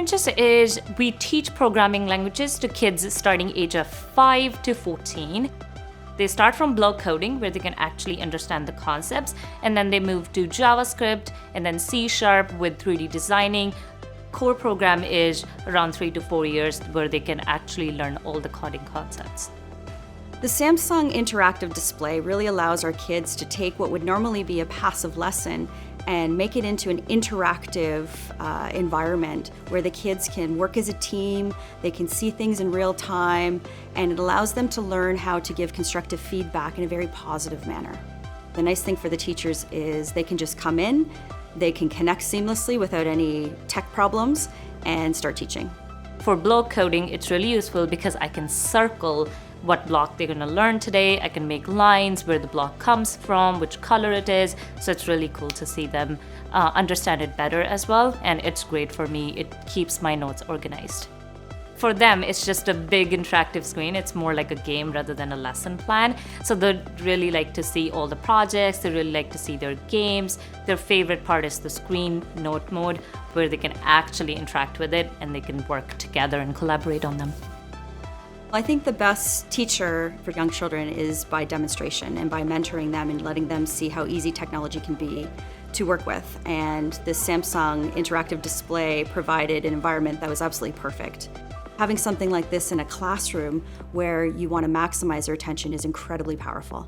challenges is we teach programming languages to kids starting age of 5 to 14. They start from block coding, where they can actually understand the concepts, and then they move to JavaScript and then C# with 3D designing. Core program is around 3 to 4 years, where they can actually learn all the coding concepts. The Samsung interactive display really allows our kids to take what would normally be a passive lesson and make it into an interactive environment where the kids can work as a team, they can see things in real time, and it allows them to learn how to give constructive feedback in a very positive manner. The nice thing for the teachers is they can just come in, they can connect seamlessly without any tech problems, and start teaching. For block coding, it's really useful because I can circle what block they're going to learn today. I can make lines where the block comes from, which color it is. So it's really cool to see them understand it better as well. And it's great for me. It keeps my notes organized. For them, it's just a big interactive screen. It's more like a game rather than a lesson plan. So they really like to see all the projects. They really like to see their games. Their favorite part is the screen note mode, where they can actually interact with it and they can work together and collaborate on them. I think the best teacher for young children is by demonstration and by mentoring them and letting them see how easy technology can be to work with. And this Samsung interactive display provided an environment that was absolutely perfect. Having something like this in a classroom where you want to maximize their attention is incredibly powerful.